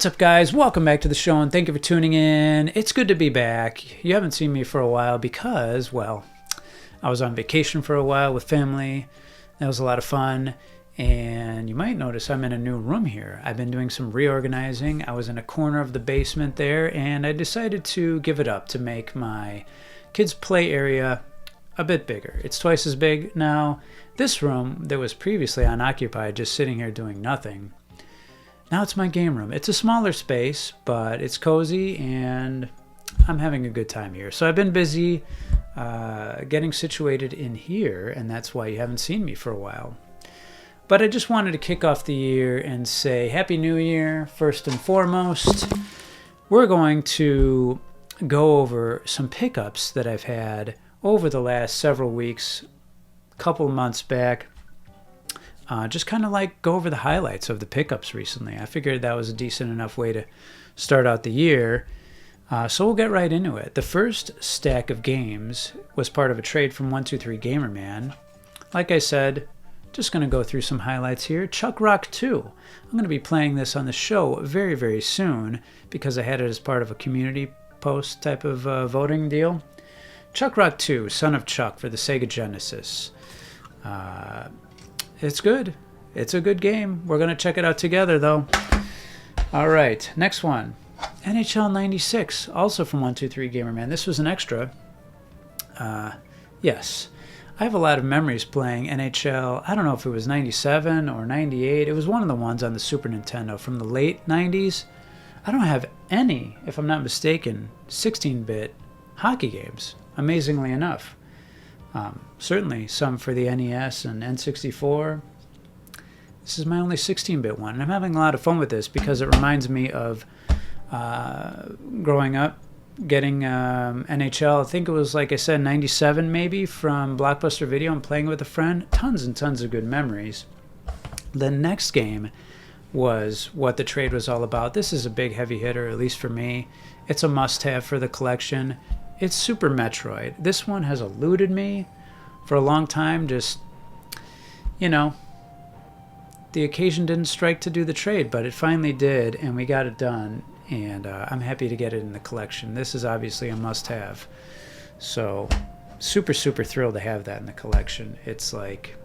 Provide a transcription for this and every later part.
What's up, guys? Welcome back to the show, and thank you for tuning in. It's good to be back. You haven't seen me for a while because, well, I was on vacation for a while with family. That was a lot of fun, and you might notice I'm in a new room here. I've been doing some reorganizing. I was in a corner of the basement there, and I decided to give it up to make my kids' play area a bit bigger. It's twice as big now. This room that was previously unoccupied, just sitting here doing nothing, now it's my game room. It's a smaller space, but it's cozy, and I'm having a good time here. So I've been busy getting situated in here, and that's why you haven't seen me for a while. But I just wanted to kick off the year and say Happy New Year, first and foremost. We're going to go over some pickups that I've had over the last several weeks, couple months back. Just kind of like go over the highlights of the pickups recently. I figured that was a decent enough way to start out the year. So we'll get right into it. The first stack of games was part of a trade from 123 Gamerman. Like I said, just going to go through some highlights here. Chuck Rock 2. I'm going to be playing this on the show very, very soon because I had it as part of a community post type of voting deal. Chuck Rock 2, Son of Chuck for the Sega Genesis. It's good. It's a good game. We're going to check it out together, though. All right, next one. NHL 96, also from 123 Gamerman. This was an extra. Yes. I have a lot of memories playing NHL. I don't know if it was 97 or 98. It was one of the ones on the Super Nintendo from the late 90s. I don't have any, if I'm not mistaken, 16-bit hockey games, amazingly enough. Certainly some for the NES and N64. This is my only 16-bit one, and I'm having a lot of fun with this because it reminds me of growing up, getting NHL. I think it was, like I said, 97 maybe, from Blockbuster Video and playing with a friend. Tons and tons of good memories. The next game was what the trade was all about. This is a big heavy hitter, at least for me. It's a must-have for the collection. It's Super Metroid. This one has eluded me for a long time. Just, you know, the occasion didn't strike to do the trade, but it finally did, and we got it done, and I'm happy to get it in the collection. This is obviously a must-have. So, super, super thrilled to have that in the collection. It's like,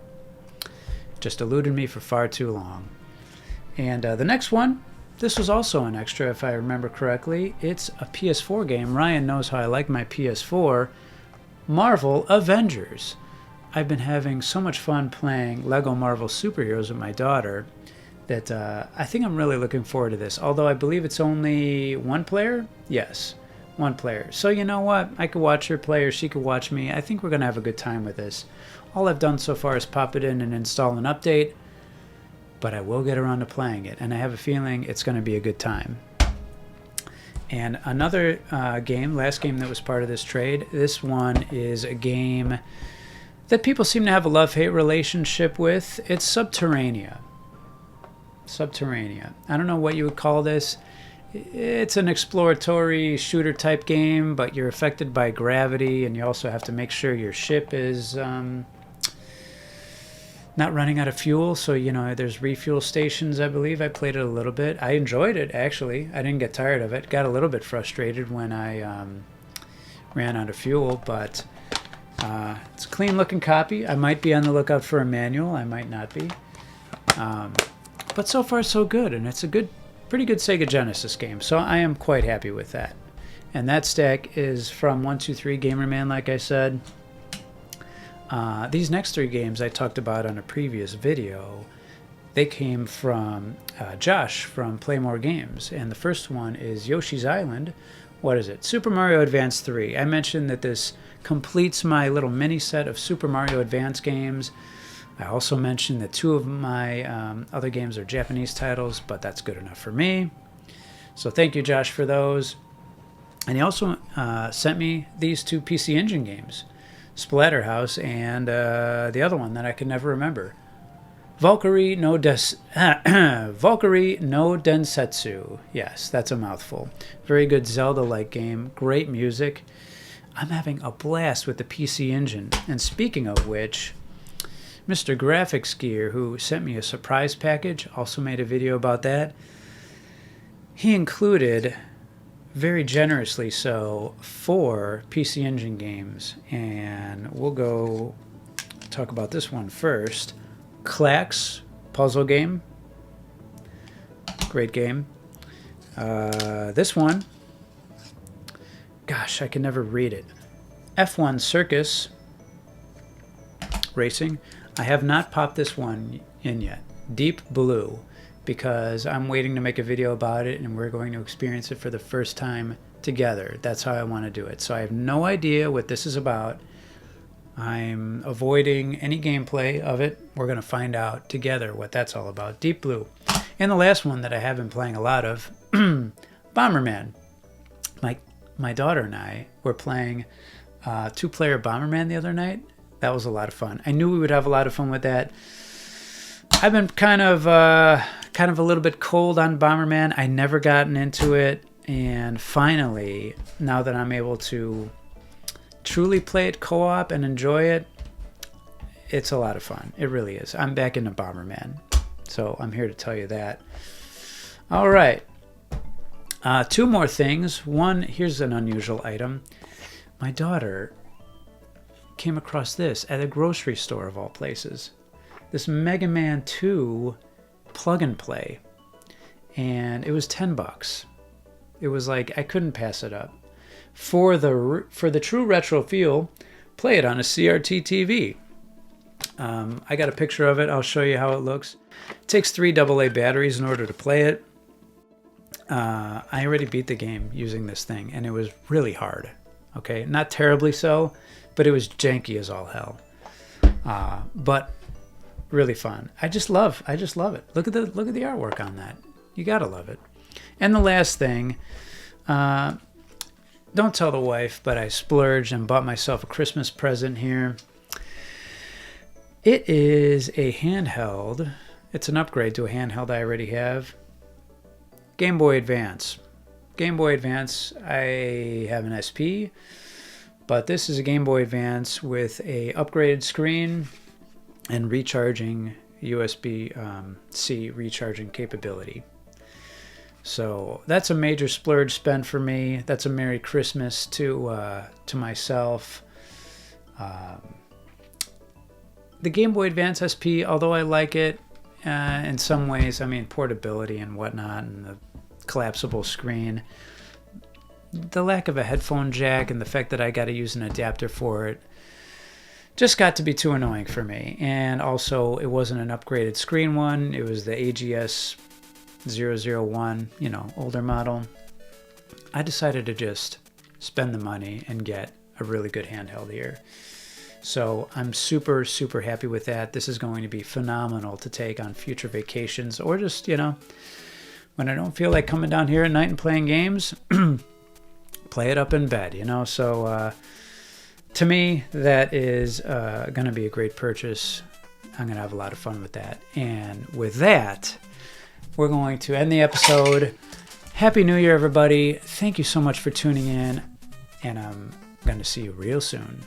just eluded me for far too long. And the next one, this was also an extra, if I remember correctly. It's a PS4 game. Ryan knows how I like my PS4. Marvel Avengers. I've been having so much fun playing Lego Marvel Superheroes with my daughter that I think I'm really looking forward to this. Although I believe it's only one player? Yes, one player. So you know what? I could watch her play or she could watch me. I think we're going to have a good time with this. All I've done so far is pop it in and install an update. But I will get around to playing it, and I have a feeling it's going to be a good time. And another game, last game that was part of this trade, this one is a game that people seem to have a love-hate relationship with. It's Subterranea. Subterranea. I don't know what you would call this. It's an exploratory shooter-type game, but you're affected by gravity, and you also have to make sure your ship is not running out of fuel, so you know there's refuel stations. I believe I played it a little bit. I enjoyed it, actually. I didn't get tired of it. Got a little bit frustrated when I ran out of fuel, but it's a clean looking copy. I might be on the lookout for a manual. I might not be, but so far so good, and it's a pretty good Sega Genesis game, so I am quite happy with that. And that stack is from 123 Gamerman, like I said. These next three games I talked about on a previous video, they came from Josh from Play More Games. And the first one is Yoshi's Island. What is it? Super Mario Advance 3. I mentioned that this completes my little mini set of Super Mario Advance games. I also mentioned that two of my other games are Japanese titles, but that's good enough for me. So thank you, Josh, for those. And he also sent me these two PC Engine games. Splatterhouse, and the other one that I can never remember. Valkyrie no Densetsu. Yes, that's a mouthful. Very good Zelda-like game. Great music. I'm having a blast with the PC Engine. And speaking of which, Mr. Graphics Gear, who sent me a surprise package, also made a video about that. he included, very generously so, 4 PC Engine games, and we'll go talk about this one first. Clax puzzle game, great game. This one, gosh, I can never read it. F1 Circus Racing. I have not popped this one in yet. Deep Blue, because I'm waiting to make a video about it and we're going to experience it for the first time together. That's how I want to do it. So I have no idea what this is about. I'm avoiding any gameplay of it. We're going to find out together what that's all about. Deep Blue. And the last one that I have been playing a lot of, Bomberman. My daughter and I were playing 2-player Bomberman the other night. That was a lot of fun. I knew we would have a lot of fun with that. I've been kind of a little bit cold on Bomberman. I never gotten into it, and finally, now that I'm able to truly play it co-op and enjoy it, it's a lot of fun. It really is. I'm back into Bomberman, so I'm here to tell you that. All right. 2 more things. One, here's an unusual item. My daughter came across this at a grocery store of all places. This Mega Man 2 plug and play, and it was $10. It was like, I couldn't pass it up. For the true retro feel, play it on a CRT TV. I got a picture of it. I'll show you how it looks. It takes 3 AA batteries in order to play it. I already beat the game using this thing, and it was really hard. Okay, not terribly so, but it was janky as all hell. But really fun. I just love it. Look at the artwork on that. You gotta love it. And the last thing, don't tell the wife, but I splurged and bought myself a Christmas present here. It is a handheld. It's an upgrade to a handheld I already have. Game Boy Advance. Game Boy Advance, I have an SP, but this is a Game Boy Advance with a upgraded screen and recharging USB-C recharging capability. So that's a major splurge spend for me. That's a Merry Christmas to myself. The Game Boy Advance SP, although I like it in some ways, I mean, portability and whatnot, and the collapsible screen, the lack of a headphone jack and the fact that I got to use an adapter for it just got to be too annoying for me. And also, it wasn't an upgraded screen one. It was the AGS 001, older model. I decided to just spend the money and get a really good handheld here. So I'm super, super happy with that. This is going to be phenomenal to take on future vacations, or just, when I don't feel like coming down here at night and playing games, play it up in bed, So to me, that is going to be a great purchase. I'm going to have a lot of fun with that. And with that, we're going to end the episode. Happy New Year, everybody. Thank you so much for tuning in, and I'm going to see you real soon.